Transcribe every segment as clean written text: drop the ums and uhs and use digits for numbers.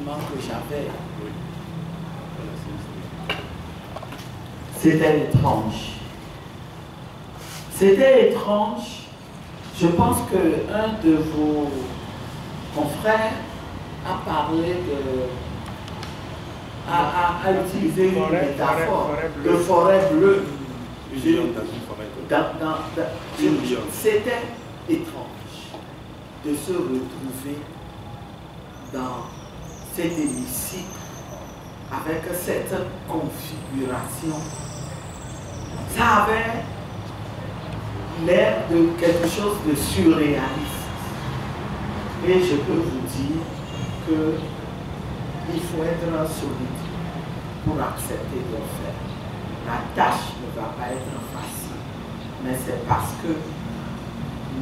sentiment que j'avais. C'était étrange. C'était étrange. Je pense qu'un de vos confrères a parlé a utilisé une métaphore de forêt bleue. C'était étrange de se retrouver dans cet hémicycle avec cette configuration. Ça avait l'air de quelque chose de surréaliste. Et je peux vous dire qu'il faut être solide pour accepter de le faire. La tâche ne va pas être facile, mais c'est parce que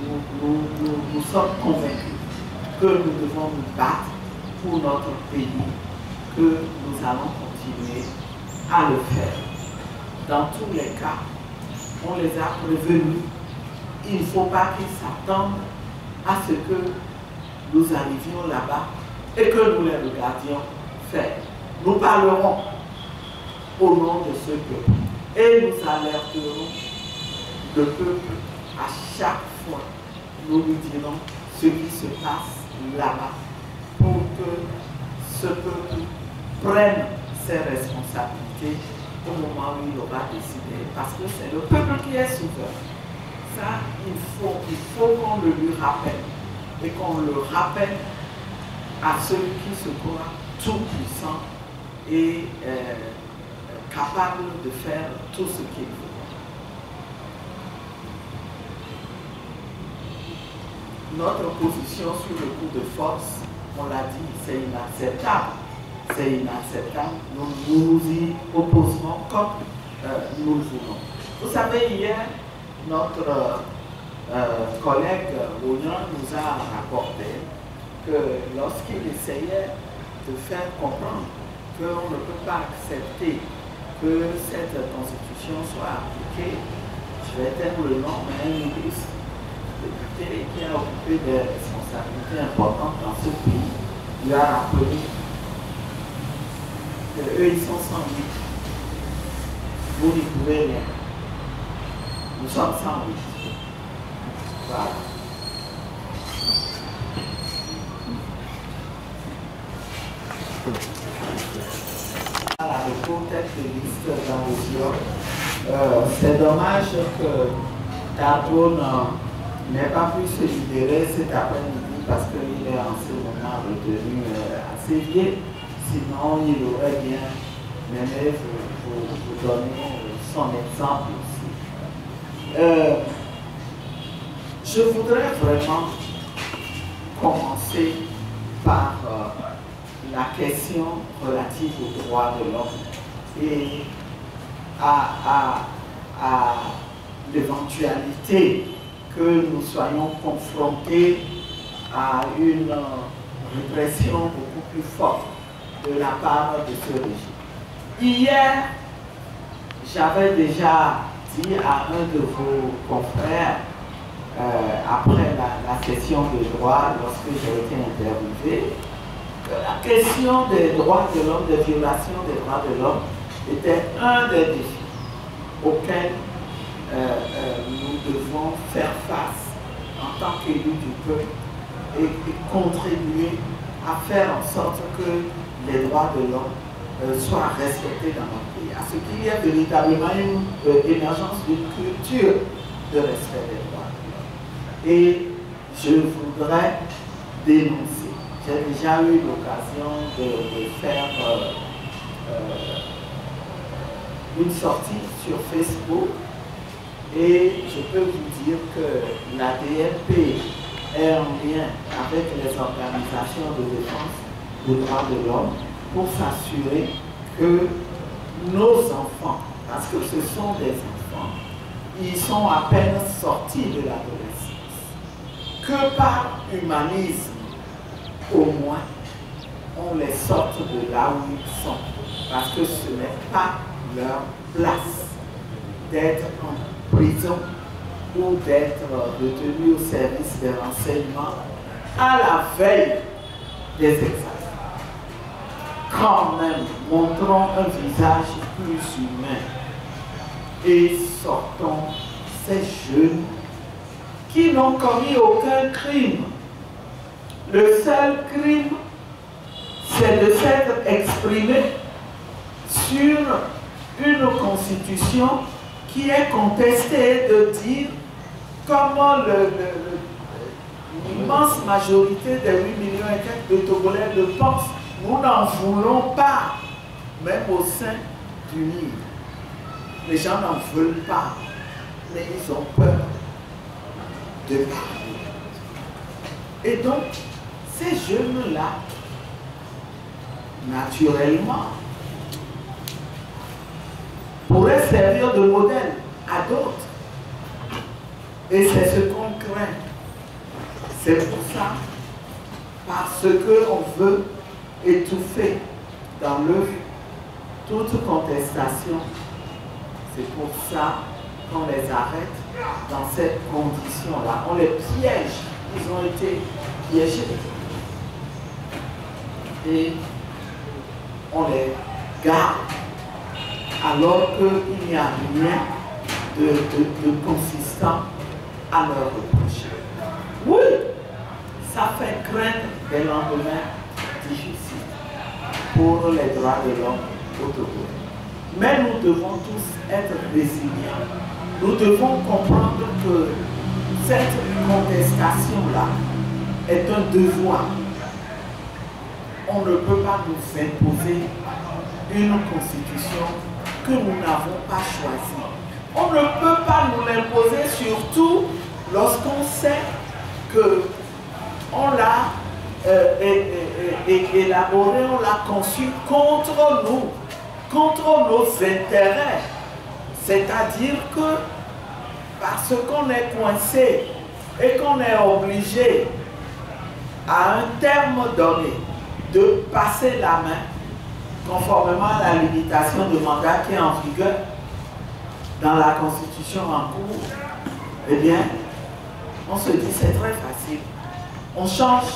nous sommes convaincus que nous devons nous battre pour notre pays, que nous allons continuer à le faire. Dans tous les cas, on les a prévenus. Il ne faut pas qu'ils s'attendent à ce que nous arrivions là-bas et que nous les regardions faire. Nous parlerons au nom de ce peuple et nous alerterons le peuple à chaque fois. Nous lui dirons ce qui se passe là-bas pour que ce peuple prenne ses responsabilités au moment où il aura décidé, parce que c'est le peuple qui est souverain. Ça, il faut qu'on le lui rappelle et qu'on le rappelle à celui qui se croit tout puissant et capable de faire tout ce qu'il veut. Notre position sur le coup de force, on l'a dit, c'est inacceptable. C'est inacceptable. Nous nous y opposerons comme nous le voulons. Vous savez, hier, notre collègue Oignan nous a rapporté que lorsqu'il essayait de faire comprendre qu'on ne peut pas accepter que cette constitution soit appliquée, je vais taire le nom, mais un ministre député qui a occupé des responsabilités importantes dans ce pays lui a rappelé qu'eux, ils sont 108. Vous n'y pouvez rien. Nous sommes 108. Voilà. Le contexte de liste dans c'est dommage que Tarbonne n'ait pas pu se libérer cet après-midi parce qu'il est en ce moment retenu assez vieux. Sinon, il aurait bien aimé vous donner son exemple aussi. Je voudrais vraiment commencer par la question relative aux droits de l'homme et à l'éventualité que nous soyons confrontés à une répression beaucoup plus forte de la part de ce régime. Hier, j'avais déjà dit à un de vos confrères, après la session de droit, lorsque j'ai été interviewé, la question des droits de l'homme, des violations des droits de l'homme, était un des défis auxquels nous devons faire face en tant qu'élus du peuple et contribuer à faire en sorte que les droits de l'homme soient respectés dans notre pays, à ce qu'il y ait véritablement une émergence d'une culture de respect des droits de l'homme. Et je voudrais dénoncer. J'ai déjà eu l'occasion de faire une sortie sur Facebook et je peux vous dire que la DNP est en lien avec les organisations de défense des droits de l'homme pour s'assurer que nos enfants, parce que ce sont des enfants, ils sont à peine sortis de l'adolescence, que par humanisme, au moins, on les sorte de là où ils sont. Parce que ce n'est pas leur place d'être en prison ou d'être retenus au service des renseignements à la veille des examens. quand même, montrons un visage plus humain et sortons ces jeunes qui n'ont commis aucun crime. Le seul crime, c'est de s'être exprimé sur une constitution qui est contestée, de dire comment l'immense majorité des 8 millions et quelques de Togolais le pensent. Nous n'en voulons pas, même au sein du livre. Les gens n'en veulent pas, mais ils ont peur de parler. Et donc, ces jeunes-là, naturellement, pourraient servir de modèle à d'autres. Et c'est ce qu'on craint. C'est pour ça, parce qu'on veut étouffer dans l'œuf toute contestation. C'est pour ça qu'on les arrête dans cette condition-là. On les piège. Ils ont été piégés. Et on les garde alors qu'il n'y a rien de consistant à leur reprocher. Oui, ça fait craindre des lendemains difficiles pour les droits de l'homme au Togo. Mais nous devons tous être résilients. Nous devons comprendre que cette contestation-là est un devoir. On ne peut pas nous imposer une constitution que nous n'avons pas choisie. On ne peut pas nous l'imposer, surtout lorsqu'on sait qu'on l'a élaboré, on l'a conçu contre nous, contre nos intérêts. C'est-à-dire que parce qu'on est coincé et qu'on est obligé à un terme donné de passer la main conformément à la limitation de mandat qui est en vigueur dans la Constitution en cours, eh bien, on se dit c'est très facile. On change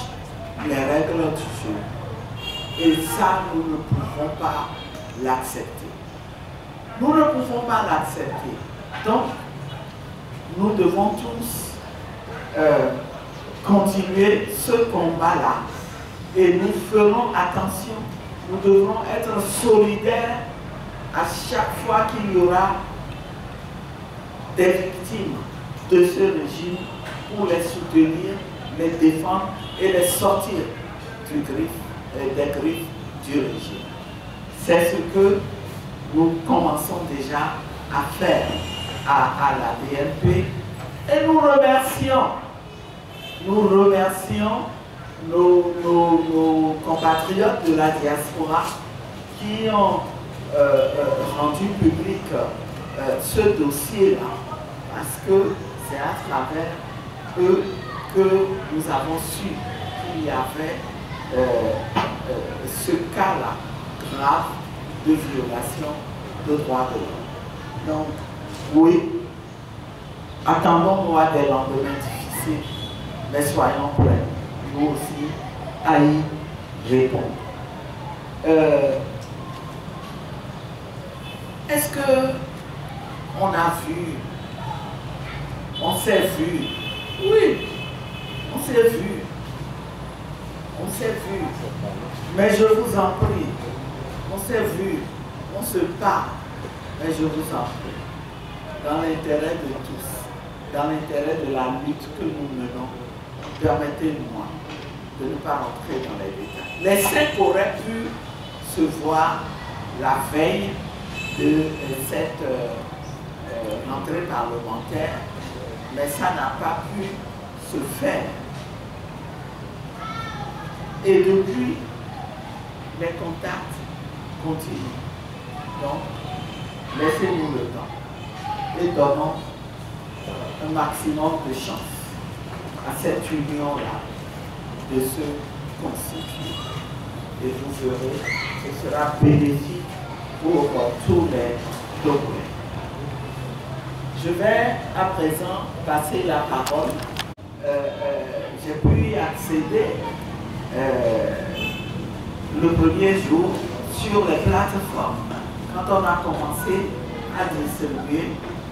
les règles du jeu. Et ça, nous ne pouvons pas l'accepter. Nous ne pouvons pas l'accepter. Donc, nous devons tous continuer ce combat-là. Et nous ferons attention. Nous devrons être solidaires à chaque fois qu'il y aura des victimes de ce régime pour les soutenir, les défendre et les sortir des griffes du régime. C'est ce que nous commençons déjà à faire à la DNP et nous remercions nos compatriotes de la diaspora qui ont rendu public ce dossier-là, parce que c'est à travers eux que nous avons su qu'il y avait ce cas-là grave de violation de droits de l'homme. Donc, oui, attendons-nous à des lendemains difficiles, mais soyons prêts, nous aussi, à y répondre. Est-ce que on a vu, on s'est vu? Oui, on s'est vu. On s'est vu. Mais je vous en prie, on s'est vu, on se parle, mais je vous en prie, dans l'intérêt de tous, dans l'intérêt de la lutte que nous menons, permettez-moi de ne pas rentrer dans les détails. Les 5 auraient pu se voir la veille de cette rentrée parlementaire, mais ça n'a pas pu se faire. Et depuis, les contacts continuent. Donc, laissez-nous le temps et donnons un maximum de chance à cette union-là de se constituer. Et vous verrez, ce sera bénéfique pour tous les Togolais. Je vais à présent passer la parole. J'ai pu y accéder le premier jour sur les plateformes. Quand on a commencé à distribuer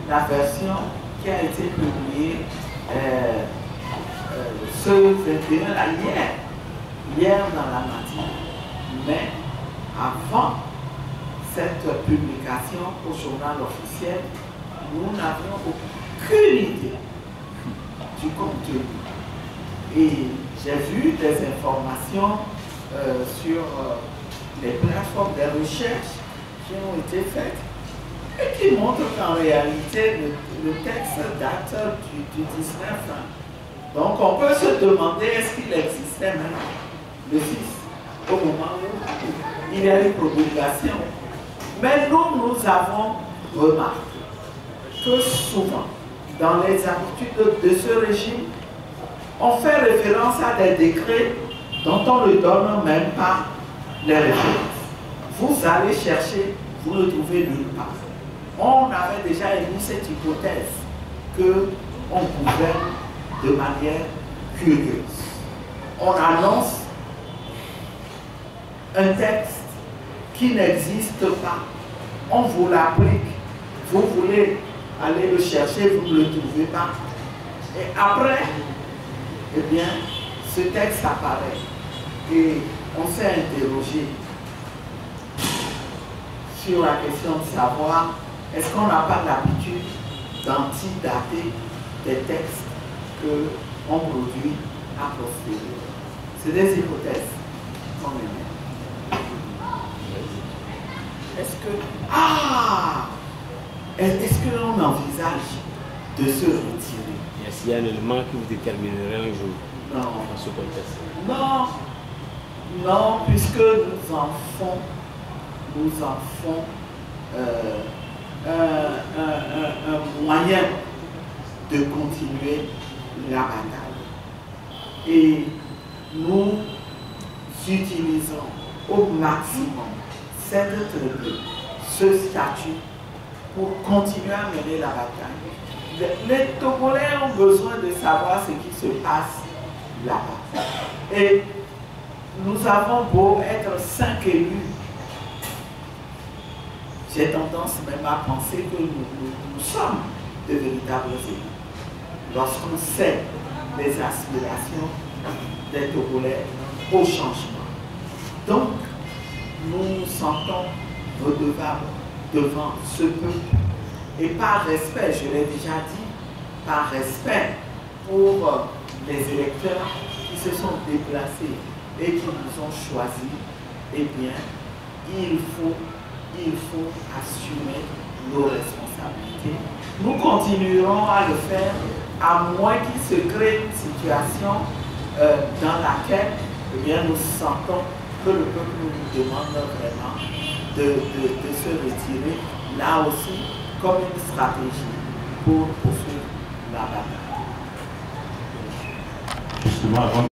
la version qui a été publiée ce 21 hier dans la matinée. Mais avant cette publication au journal officiel, nous n'avions aucune idée du contenu. Et j'ai vu des informations sur les plateformes de recherche qui ont été faites et qui montrent qu'en réalité, le texte date du 19. Donc on peut se demander est-ce qu'il existait même le 6 au moment où il y a eu promulgation. Mais nous avons remarqué que souvent, dans les habitudes de ce régime, on fait référence à des décrets dont on ne donne même pas les références. Vous allez chercher, vous ne trouvez nulle part. On avait déjà émis cette hypothèse qu'on gouverne de manière curieuse. On annonce un texte qui n'existe pas. On vous l'applique. Vous voulez aller le chercher, vous ne le trouvez pas. Et après, eh bien, ce texte apparaît. Et on s'est interrogé sur la question de savoir est-ce qu'on n'a pas l'habitude d'antidater des textes qu'on produit a posteriori. C'est des hypothèses qu'on émet. Est-ce que l'on envisage de se retirer? Est-ce qu'il y a un élément qui vous déterminerait un jour dans ce contexte? Non, puisque nous en font un moyen de continuer la bataille. Et nous utilisons au maximum cette tribune, ce statut, pour continuer à mener la bataille. Les Togolais ont besoin de savoir ce qui se passe là-bas. Et nous avons beau être 5 élus, j'ai tendance même à penser que nous sommes de véritables élus. Lorsqu'on sait les aspirations des Togolais au changement. Donc, nous nous sentons redevables devant ce peuple. Et par respect, je l'ai déjà dit, par respect pour les électeurs qui se sont déplacés et qui nous ont choisis, eh bien, il faut assumer nos responsabilités. Nous continuerons à le faire, à moins qu'il se crée une situation dans laquelle eh bien, nous sentons que le peuple nous demande vraiment de se retirer, là aussi, comme une stratégie pour poursuivre la bataille. Justement, avant